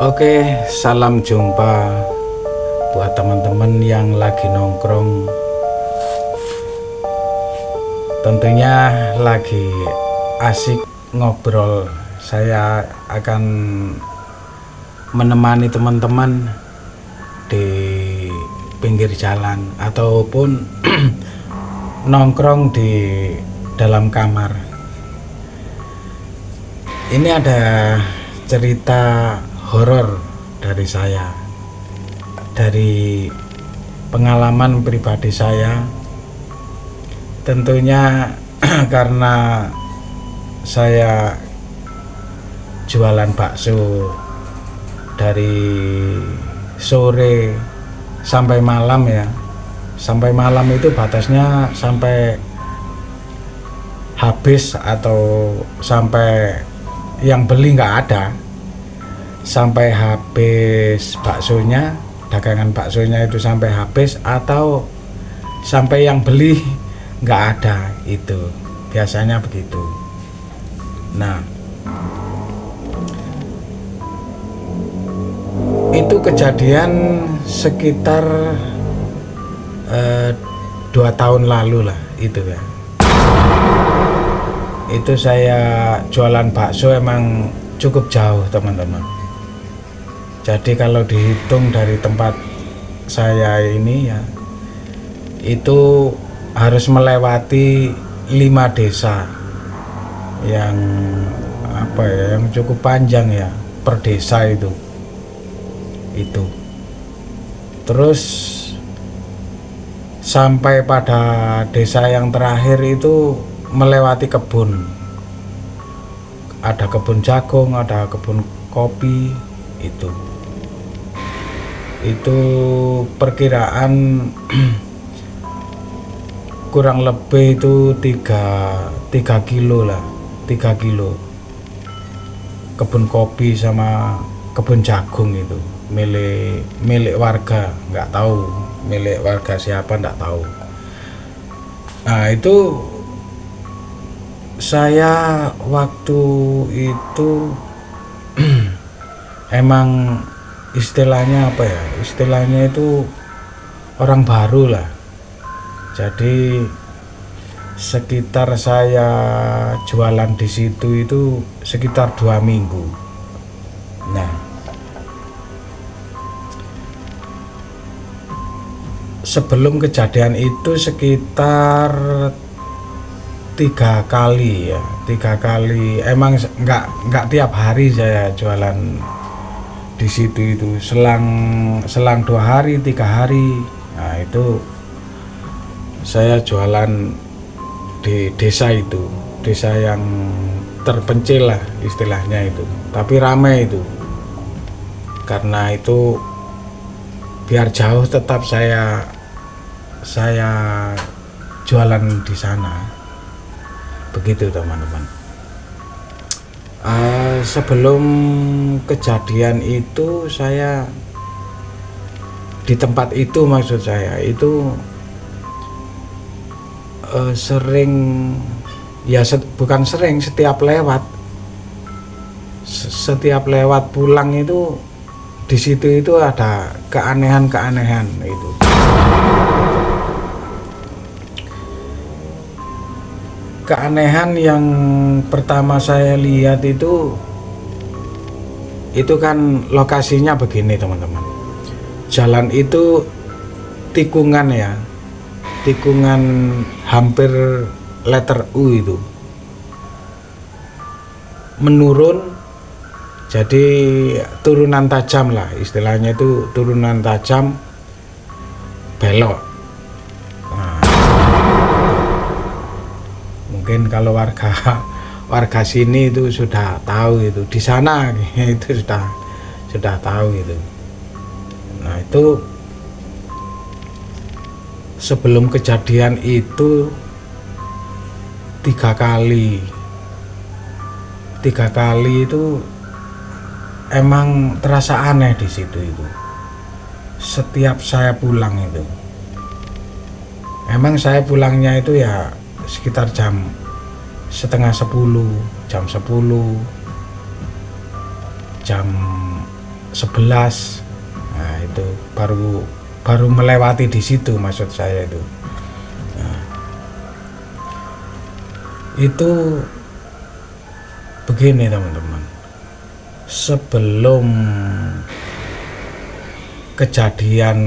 Oke, salam jumpa buat teman-teman yang lagi nongkrong. Tentunya lagi asik ngobrol. Saya akan menemani teman-teman di pinggir jalan ataupun nongkrong di dalam kamar. Ini ada cerita horor dari saya, dari pengalaman pribadi saya. Tentunya karena saya jualan bakso dari sore sampai malam ya. Sampai malam itu batasnya sampai habis atau sampai yang beli nggak ada, sampai habis baksonya, dagangan baksonya itu sampai habis atau sampai yang beli nggak ada, itu biasanya begitu. Nah, itu kejadian sekitar 2 tahun lalu lah itu ya. Itu saya jualan bakso emang cukup jauh teman-teman. Jadi kalau dihitung dari tempat saya ini ya, itu harus melewati 5 desa yang yang cukup panjang ya, per desa itu. Terus sampai pada desa yang terakhir itu melewati kebun. Ada kebun jagung, ada kebun kopi. Itu perkiraan kurang lebih itu 3 kilo lah, 3 kilo kebun kopi sama kebun jagung itu milik warga, nggak tahu milik warga siapa, nggak tahu. Nah, itu saya waktu itu emang istilahnya itu orang baru lah. Jadi sekitar saya jualan di situ itu sekitar 2 minggu. Nah, sebelum kejadian itu sekitar 3 kali ya, 3 kali. Emang nggak tiap hari saya jualan di situ, itu selang 2 hari 3 hari. Nah, itu saya jualan di desa itu, desa yang terpencil lah istilahnya itu, tapi ramai itu. Karena itu biar jauh tetap saya jualan di sana. Begitu teman-teman. Sebelum kejadian itu saya di tempat itu, maksud saya itu sering ya, bukan sering, setiap lewat pulang itu di situ itu ada keanehan itu. Keanehan yang pertama saya lihat itu kan lokasinya begini teman-teman. Jalan itu tikungan ya, tikungan hampir letter U itu, menurun. Jadi turunan tajam lah istilahnya, itu turunan tajam belok. Nah, mungkin kalau warga sini itu sudah tahu, itu di sana itu sudah tahu itu. Nah, itu sebelum kejadian itu 3 kali itu emang terasa aneh di situ itu. Setiap saya pulang itu, emang saya pulangnya itu ya sekitar jam setengah 10, jam 10, jam 11. Nah itu baru melewati di situ maksud saya itu. Nah, itu begini teman-teman, sebelum kejadian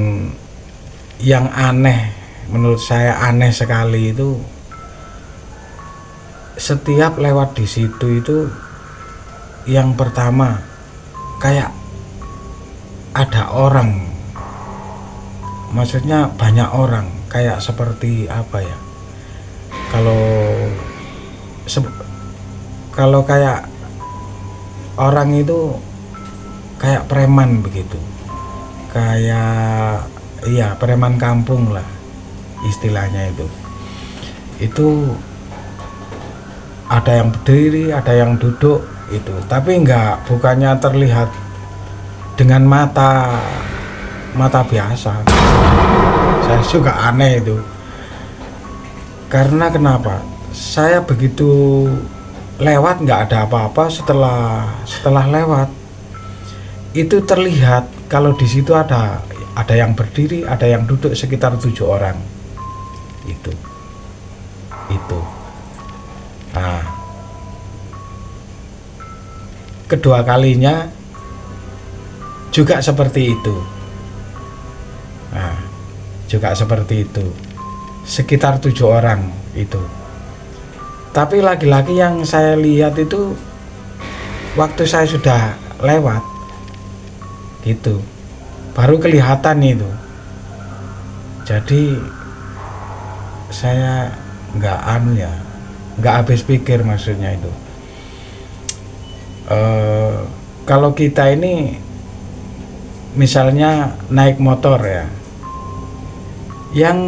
yang aneh, menurut saya aneh sekali itu, setiap lewat di situ itu yang pertama kayak ada orang, maksudnya banyak orang, kayak seperti apa ya, kalau kayak orang itu kayak preman begitu, kayak iya preman kampung lah istilahnya itu ada yang berdiri, ada yang duduk itu, tapi bukannya terlihat dengan mata biasa. Saya juga aneh itu, karena kenapa saya begitu lewat nggak ada apa-apa, setelah lewat itu terlihat kalau di situ ada yang berdiri, ada yang duduk sekitar 7 orang itu. Nah, kedua kalinya juga seperti itu. Nah, juga seperti itu, sekitar 7 orang itu. Tapi lagi-lagi yang saya lihat itu waktu saya sudah lewat gitu, baru kelihatan itu. Jadi saya nggak habis pikir, maksudnya itu. Kalau kita ini misalnya naik motor ya, yang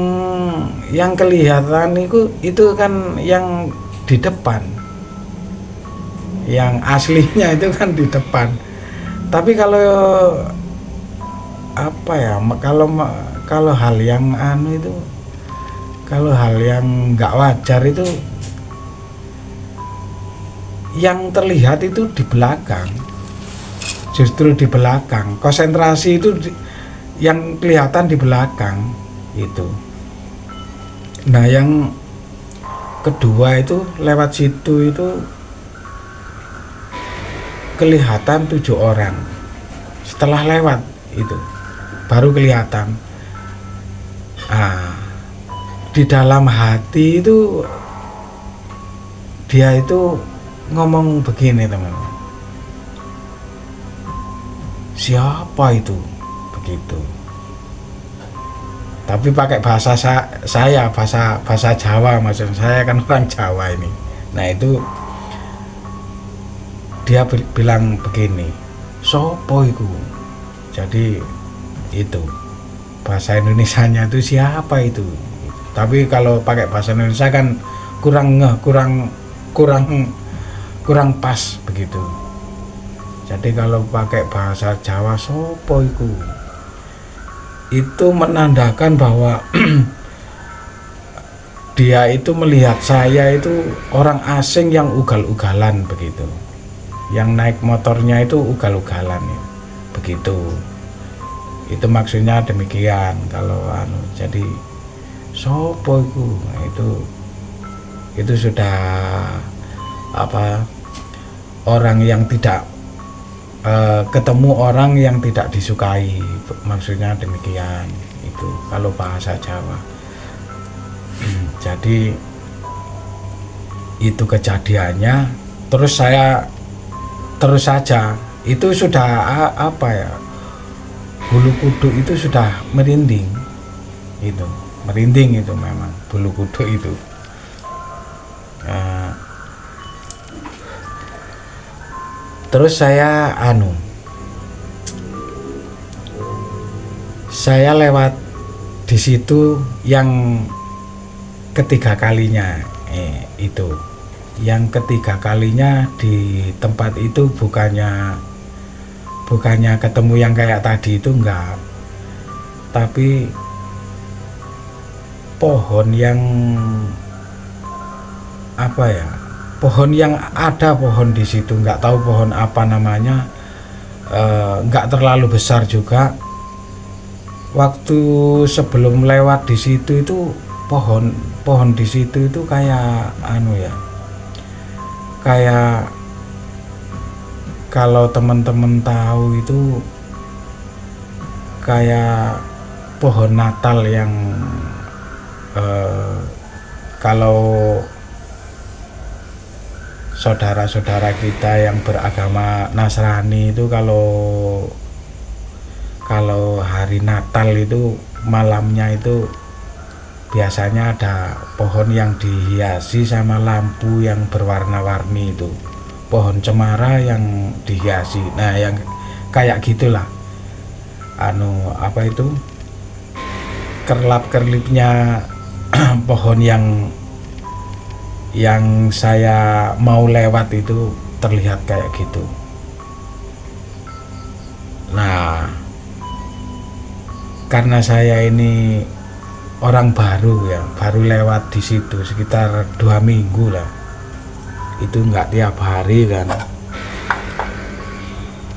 kelihatan itu kan yang di depan, yang aslinya itu kan di depan. Tapi kalau apa ya, kalau hal yang itu, kalau hal yang nggak wajar itu, yang terlihat itu di belakang, justru di belakang, konsentrasi itu yang kelihatan di belakang itu. Nah yang kedua itu lewat situ itu kelihatan 7 orang, setelah lewat itu baru kelihatan. Di dalam hati itu dia itu ngomong begini teman-teman, siapa itu begitu, tapi pakai bahasa saya bahasa Jawa, maksud saya kan orang Jawa ini. Nah itu dia bilang begini, sopo iku. Jadi itu bahasa Indonesianya itu siapa itu. Tapi kalau pakai bahasa Indonesia kan kurang pas begitu. Jadi kalau pakai bahasa Jawa sopo iku, itu menandakan bahwa dia itu melihat saya itu orang asing yang ugal-ugalan begitu, yang naik motornya itu ugal-ugalan ya, begitu. Itu maksudnya demikian. Kalau jadi sopo iku, nah, itu sudah apa, orang yang tidak ketemu orang yang tidak disukai, maksudnya demikian itu kalau bahasa Jawa. Jadi itu kejadiannya, terus saja itu sudah apa ya, bulu kuduk itu sudah merinding itu memang bulu kuduk itu. Terus saya lewat di situ yang ketiga kalinya itu. Yang ketiga kalinya di tempat itu bukannya ketemu yang kayak tadi itu, enggak. Tapi pohon yang apa ya, pohon yang ada pohon di situ, nggak tahu pohon apa namanya, nggak terlalu besar juga. Waktu sebelum lewat di situ itu pohon di situ itu kayak kayak kalau teman-teman tahu itu kayak pohon Natal yang kalau saudara-saudara kita yang beragama Nasrani itu kalau hari Natal itu malamnya itu biasanya ada pohon yang dihiasi sama lampu yang berwarna-warni, itu pohon cemara yang dihiasi. Nah, yang kayak gitulah kerlap-kerlipnya pohon yang saya mau lewat itu terlihat kayak gitu. Nah, karena saya ini orang baru lewat di situ sekitar 2 minggu lah, itu nggak tiap hari kan.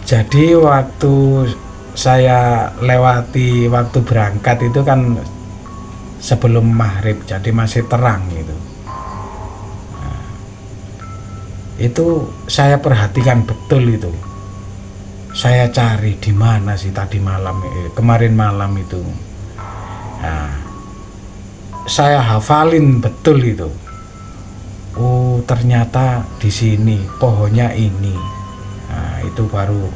Jadi waktu saya lewati waktu berangkat itu kan sebelum maghrib, jadi masih terang gitu. Nah, itu saya perhatikan betul itu. Saya cari di mana sih tadi kemarin malam itu. Nah, saya hafalin betul itu. Oh, ternyata di sini pohonnya ini. Nah, itu baru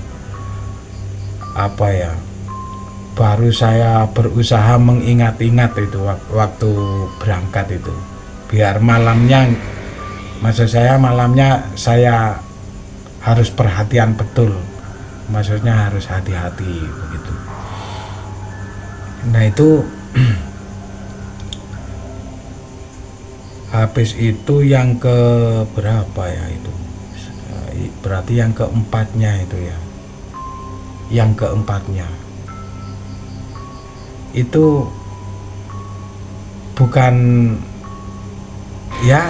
baru saya berusaha mengingat-ingat itu waktu berangkat itu, biar malamnya saya harus perhatian betul, maksudnya harus hati-hati begitu. Nah, itu habis itu yang ke berapa ya itu, berarti yang keempatnya itu ya, yang keempatnya itu bukan ya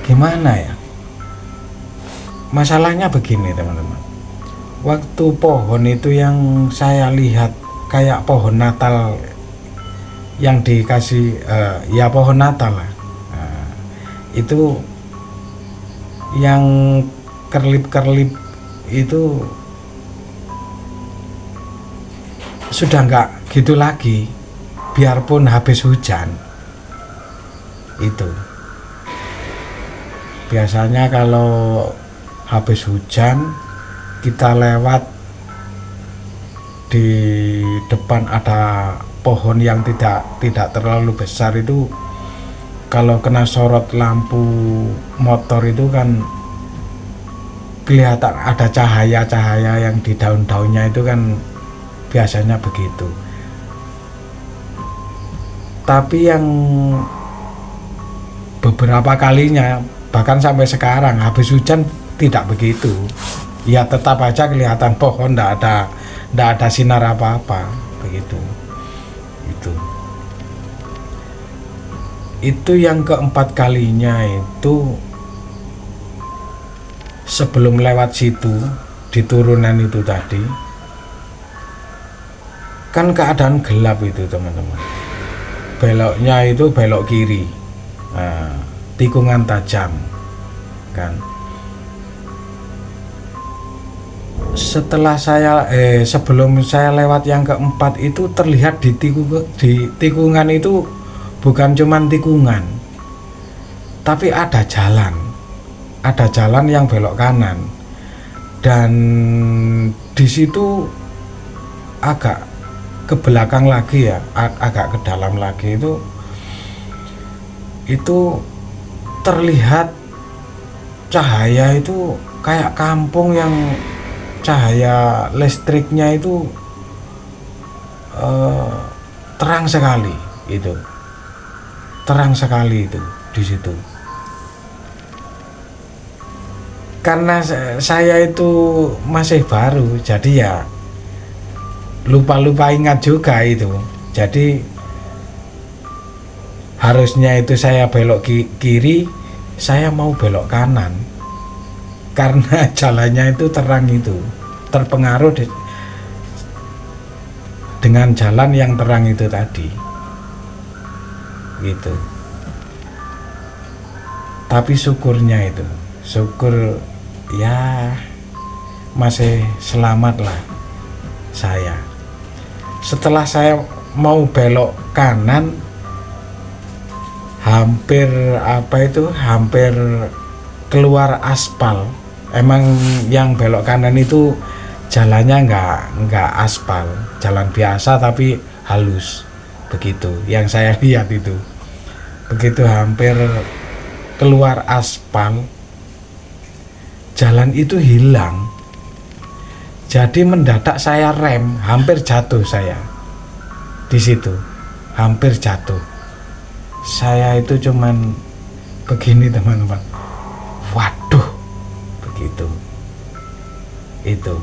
gimana ya, masalahnya begini teman-teman. Waktu pohon itu yang saya lihat kayak pohon Natal yang dikasih ya pohon Natal lah. Nah, itu yang kerlip-kerlip itu sudah nggak gitu lagi, biarpun habis hujan. Itu biasanya kalau habis hujan kita lewat di depan ada pohon yang tidak terlalu besar itu, kalau kena sorot lampu motor itu kan kelihatan ada cahaya-cahaya yang di daun-daunnya itu kan, biasanya begitu. Tapi yang beberapa kalinya, bahkan sampai sekarang habis hujan tidak begitu. Ya tetap aja kelihatan pohon, ndak ada sinar apa-apa begitu. Itu yang keempat kalinya itu sebelum lewat situ di turunan itu tadi. Kan keadaan gelap itu teman-teman, beloknya itu belok kiri, nah, tikungan tajam kan. Setelah sebelum saya lewat yang keempat itu terlihat di tikungan itu bukan cuman tikungan, tapi ada jalan yang belok kanan, dan di situ agak ke belakang lagi ya, agak ke dalam lagi itu terlihat cahaya itu kayak kampung yang cahaya listriknya itu terang sekali itu di situ. Karena saya itu masih baru, jadi ya lupa ingat juga itu. Jadi harusnya itu saya belok kiri, saya mau belok kanan karena jalannya itu terang, itu terpengaruh dengan jalan yang terang itu tadi gitu. Tapi syukurnya itu, syukur ya masih selamat lah saya. Setelah saya mau belok kanan, hampir keluar aspal. Emang yang belok kanan itu jalannya nggak aspal, jalan biasa tapi halus begitu. Yang saya lihat itu begitu hampir keluar aspal, jalan itu hilang. Jadi mendadak saya rem, hampir jatuh saya di situ, hampir jatuh. Saya itu cuman begini teman-teman, waduh, begitu itu.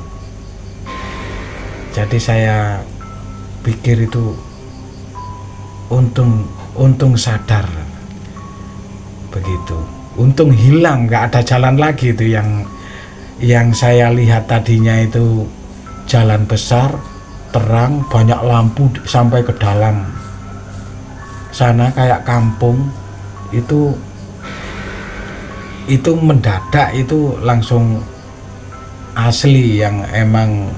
Jadi saya pikir itu untung sadar begitu, untung hilang, nggak ada jalan lagi itu yang saya lihat tadinya itu jalan besar, terang, banyak lampu sampai ke dalam sana kayak kampung. Itu mendadak itu langsung asli yang emang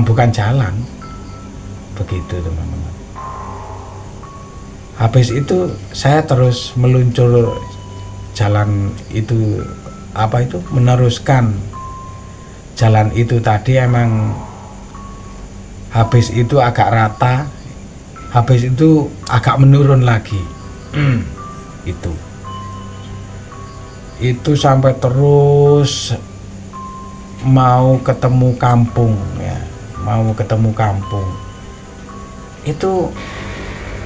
bukan jalan begitu teman-teman. Habis itu saya terus meluncur jalan itu meneruskan jalan itu tadi. Emang habis itu agak rata, habis itu agak menurun lagi. itu sampai terus mau ketemu kampung ya, mau ketemu kampung. Itu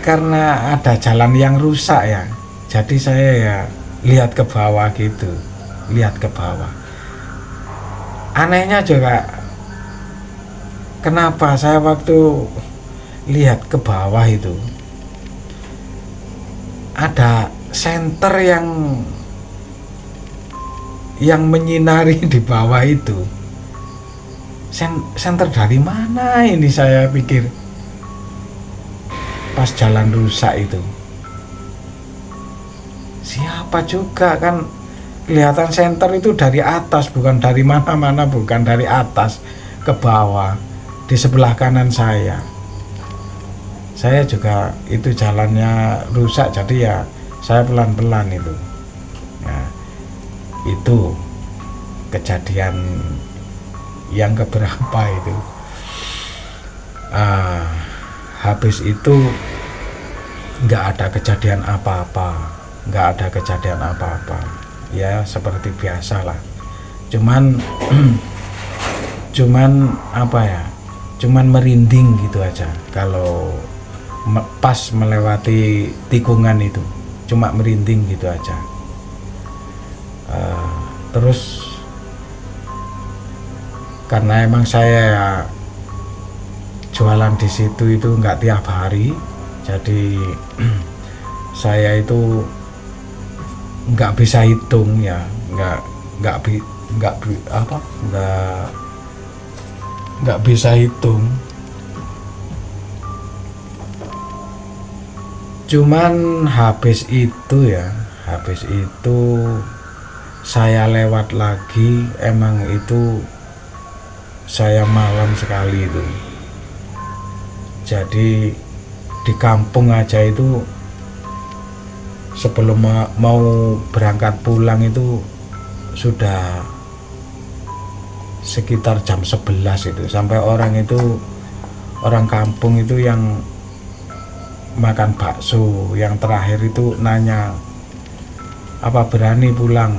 karena ada jalan yang rusak ya, jadi saya ya lihat ke bawah gitu, lihat ke bawah. Anehnya juga, kenapa saya waktu lihat ke bawah itu ada senter yang menyinari di bawah itu. Senter dari mana ini, saya pikir pas jalan rusak itu. Siapa juga kan, kelihatan senter itu dari atas, bukan dari mana-mana, bukan dari atas ke bawah di sebelah kanan saya. Saya juga itu jalannya rusak, jadi ya saya pelan-pelan itu. Nah, itu kejadian yang keberapa itu. Habis itu nggak ada kejadian apa-apa, nggak ada kejadian apa-apa. Ya seperti biasa lah. Cuman apa ya? Cuman merinding gitu aja kalau pas melewati tikungan itu, cuma merinding gitu aja. Terus karena emang saya ya jualan di situ itu nggak tiap hari, jadi saya itu nggak bisa hitung ya, nggak bisa hitung. Cuman habis itu saya lewat lagi, emang itu saya malam sekali itu. Jadi di kampung aja itu sebelum mau berangkat pulang itu sudah sekitar jam 11 itu, sampai orang kampung itu yang makan bakso yang terakhir itu nanya, apa berani pulang?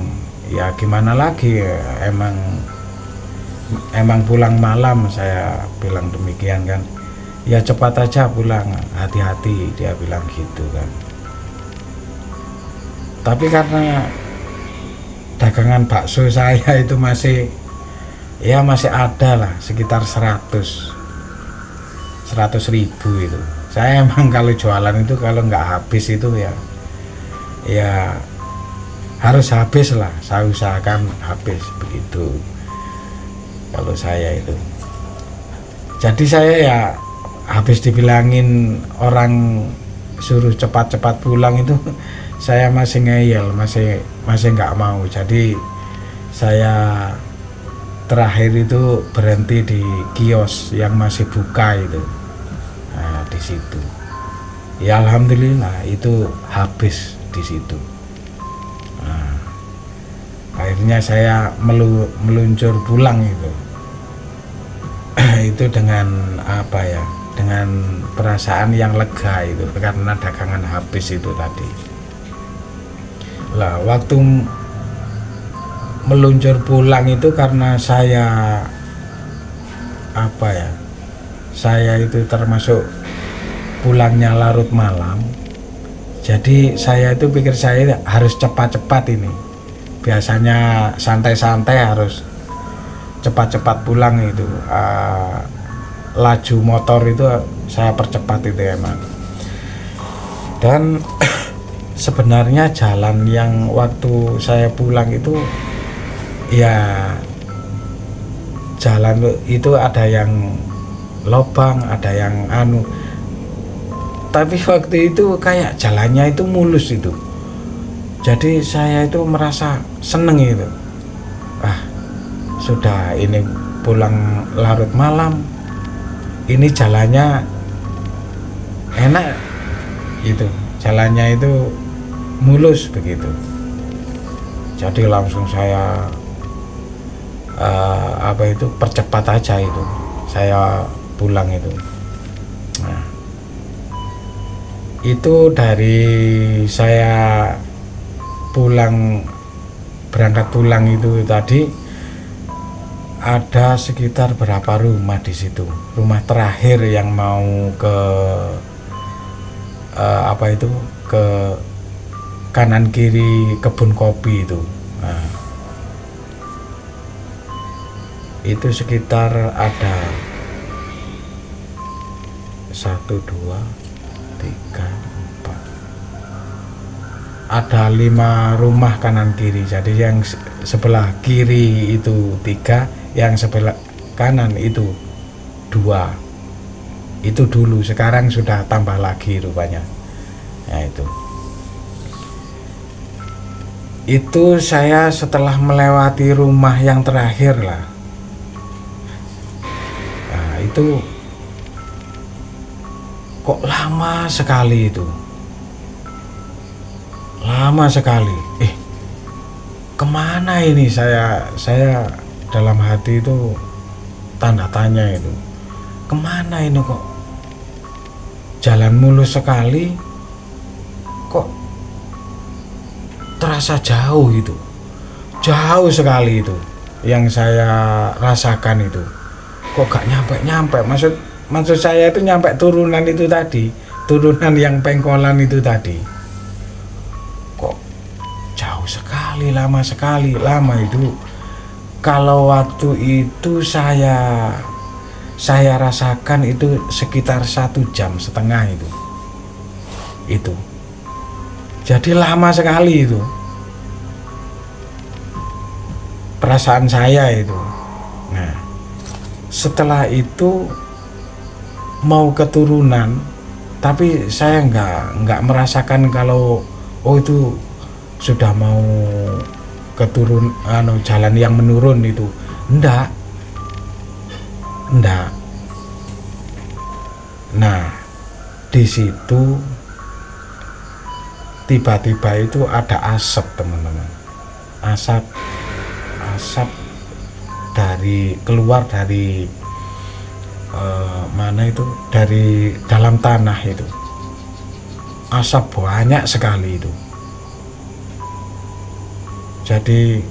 Ya gimana lagi, emang pulang malam, saya bilang demikian kan. Ya cepat aja pulang, hati-hati, dia bilang gitu kan. Tapi karena dagangan bakso saya itu masih ada lah sekitar 100.000 itu. Saya emang kalau jualan itu kalau nggak habis itu ya harus habis lah, saya usahakan habis begitu kalau saya itu. Jadi saya ya habis dibilangin orang suruh cepat-cepat pulang itu saya masih ngeyel, masih nggak mau. Jadi saya terakhir itu berhenti di kios yang masih buka itu. Nah, di situ. Ya alhamdulillah itu habis di situ. Nah, akhirnya saya meluncur pulang itu. Itu dengan apa ya? Dengan perasaan yang lega itu karena dagangan habis itu tadi. Lah, waktu meluncur pulang itu karena saya apa ya? Saya itu termasuk pulangnya larut malam. Jadi saya itu pikir saya harus cepat-cepat ini. Biasanya santai-santai, harus cepat-cepat pulang itu. Laju motor itu saya percepat itu emang. Dan sebenarnya jalan yang waktu saya pulang itu ya jalan itu ada yang lobang, ada yang tapi waktu itu kayak jalannya itu mulus itu. Jadi saya itu merasa seneng itu. Sudah ini pulang larut malam, ini jalannya enak itu, jalannya itu mulus begitu. Jadi langsung saya percepat aja itu, saya pulang itu. Nah, itu dari saya berangkat pulang itu tadi ada sekitar berapa rumah di situ. Rumah terakhir yang mau ke ke kanan kiri kebun kopi itu. Nah, itu sekitar ada 1, 2, 3, 4, ada 5 rumah kanan kiri. Jadi yang sebelah kiri itu 3, yang sebelah kanan itu 2. Itu dulu, sekarang sudah tambah lagi rupanya. Nah, itu saya setelah melewati rumah yang terakhir lah. Nah, itu kok lama sekali itu. Lama sekali. Kemana ini saya dalam hati itu tanda tanya itu. Kemana ini kok jalan mulus sekali, kok terasa jauh gitu, jauh sekali itu yang saya rasakan itu. Kok gak nyampe maksud saya itu nyampe turunan itu tadi, turunan yang pengkolan itu tadi. Kok jauh sekali, lama sekali. Lama itu kalau waktu itu saya rasakan itu sekitar 1,5 jam itu. Jadi lama sekali itu perasaan saya itu. Nah, setelah itu mau keturunan, tapi saya nggak merasakan kalau itu sudah mau jalan yang menurun itu. Enggak. Nah, di situ tiba-tiba itu ada asap, teman-teman. Asap keluar dari mana itu, dari dalam tanah itu. Asap banyak sekali itu. Jadi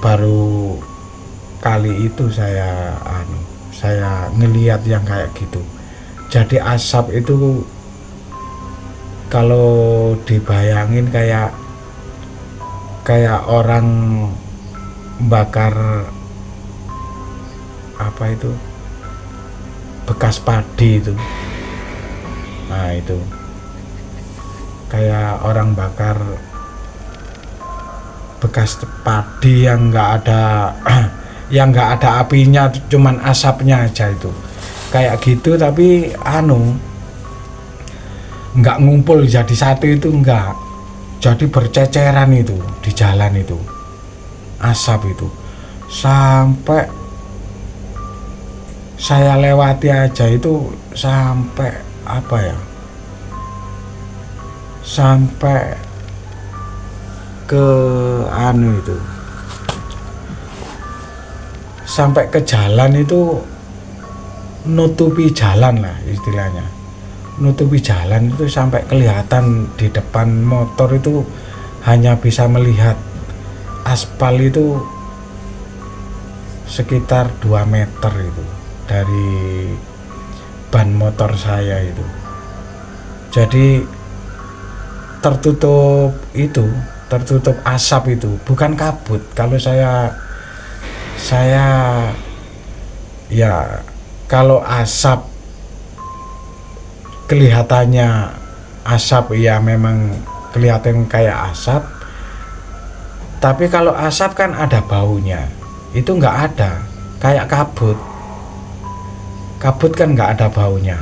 baru kali itu saya ngelihat yang kayak gitu. Jadi asap itu kalau dibayangin kayak orang bakar bekas padi itu. Nah, itu kayak orang bakar bekas padi yang nggak ada apinya, cuman asapnya aja itu. kayak gitu, tapi nggak ngumpul jadi satu itu, nggak, jadi berceceran itu di jalan itu asap itu, sampai saya lewati aja itu sampai apa ya, sampai ke itu, sampai ke jalan itu, nutupi jalan lah istilahnya, nutupi jalan itu sampai kelihatan di depan motor itu hanya bisa melihat aspal itu sekitar 2 meter itu dari ban motor saya itu. Jadi tertutup asap itu, bukan kabut. Kalau saya ya, kalau asap kelihatannya asap, ya memang kelihatan kayak asap. Tapi kalau asap kan ada baunya, itu nggak ada. Kayak kabut kan nggak ada baunya.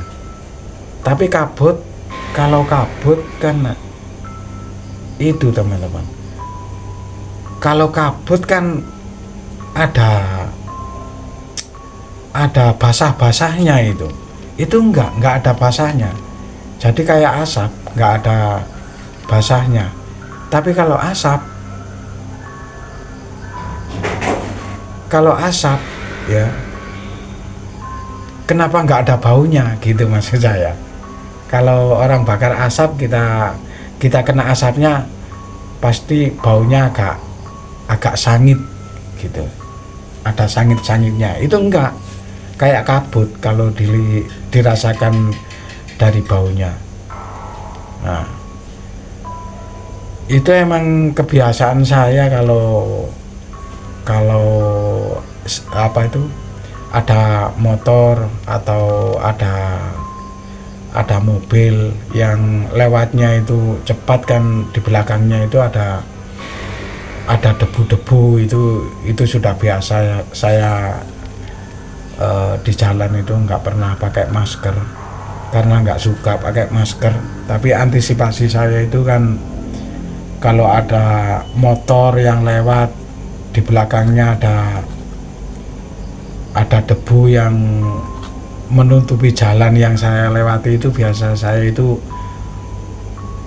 Tapi kalau kabut kan itu teman-teman, kalau kabut kan ada basah-basahnya itu nggak ada basahnya, jadi kayak asap, nggak ada basahnya. Tapi kalau asap ya, kenapa nggak ada baunya gitu maksud saya. Kalau orang bakar asap, kita kena asapnya pasti baunya agak sangit gitu, ada sangit-sangitnya. Itu enggak, kayak kabut kalau dirasakan dari baunya. Nah, itu emang kebiasaan saya kalau apa itu, ada motor atau ada mobil yang lewatnya itu cepat kan, di belakangnya itu ada debu-debu, itu sudah biasa. Saya di jalan itu nggak pernah pakai masker karena nggak suka pakai masker. Tapi antisipasi saya itu kan, kalau ada motor yang lewat di belakangnya ada debu yang menutupi jalan yang saya lewati, itu biasa saya itu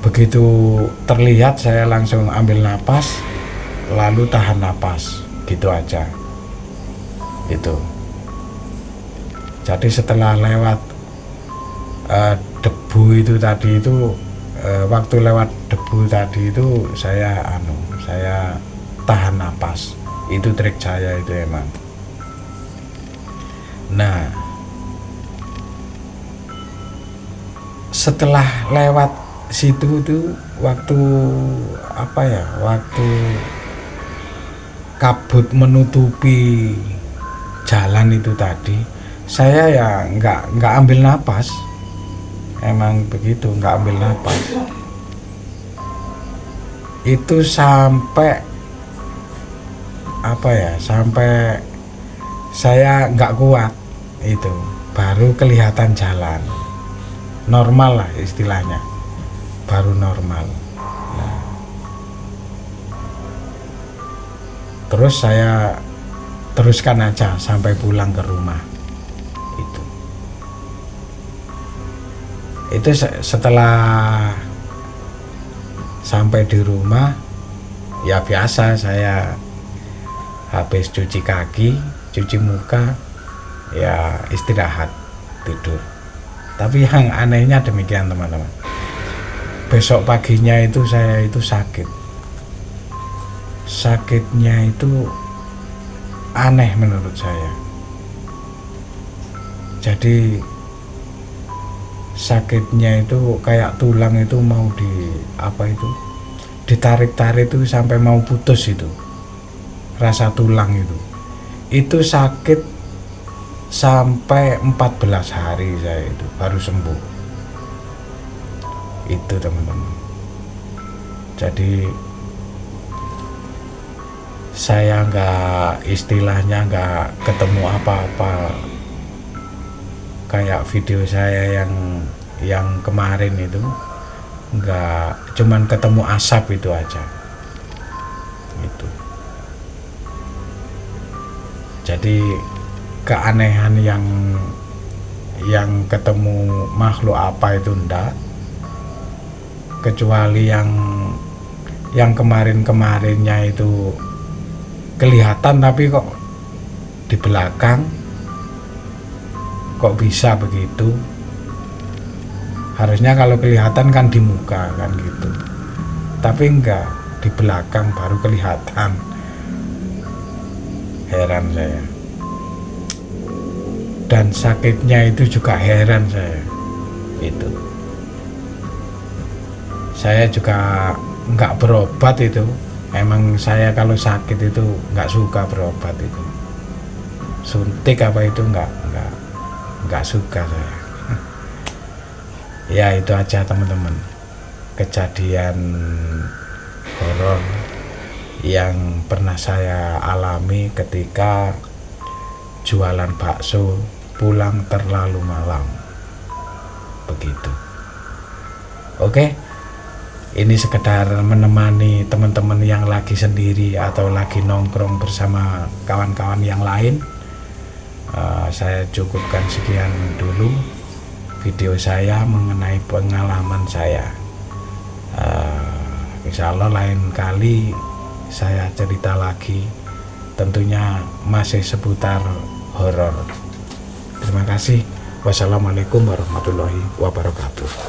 begitu terlihat saya langsung ambil napas lalu tahan napas gitu aja itu. Jadi setelah lewat debu itu tadi itu, waktu lewat debu tadi itu saya tahan napas. Itu trik saya itu emang. Nah, setelah lewat situ itu, waktu kabut menutupi jalan itu tadi, saya ya nggak ambil napas. Emang begitu, nggak ambil napas. Itu sampai sampai saya nggak kuat, itu baru kelihatan jalan normal lah istilahnya, baru normal. Nah, terus saya teruskan aja sampai pulang ke rumah. Itu setelah sampai di rumah, ya biasa saya habis cuci kaki, cuci muka, ya istirahat, tidur. Tapi yang anehnya demikian teman-teman, besok paginya itu saya itu sakitnya itu aneh menurut saya. Jadi sakitnya itu kayak tulang itu mau ditarik-tarik itu sampai mau putus itu, rasa tulang itu sakit sampai 14 hari saya itu baru sembuh itu teman-teman. Jadi saya nggak ketemu apa-apa kayak video saya yang kemarin itu nggak, cuman ketemu asap itu aja itu. Jadi keanehan yang ketemu makhluk apa itu enggak, kecuali yang kemarinnya itu kelihatan tapi kok di belakang kok bisa begitu. Harusnya kalau kelihatan kan di muka kan gitu, tapi enggak, di belakang baru kelihatan. Heran saya, dan sakitnya itu juga heran saya itu. Saya juga enggak berobat itu, emang saya kalau sakit itu enggak suka berobat itu, suntik apa itu enggak suka saya. Ya itu aja teman-teman, kejadian horor yang pernah saya alami ketika jualan bakso pulang terlalu malam begitu. Oke, ini sekedar menemani teman-teman yang lagi sendiri atau lagi nongkrong bersama kawan-kawan yang lain. Saya cukupkan sekian dulu video saya mengenai pengalaman saya. Insya Allah lain kali saya cerita lagi, tentunya masih seputar horor. Terima kasih. Wassalamualaikum warahmatullahi wabarakatuh.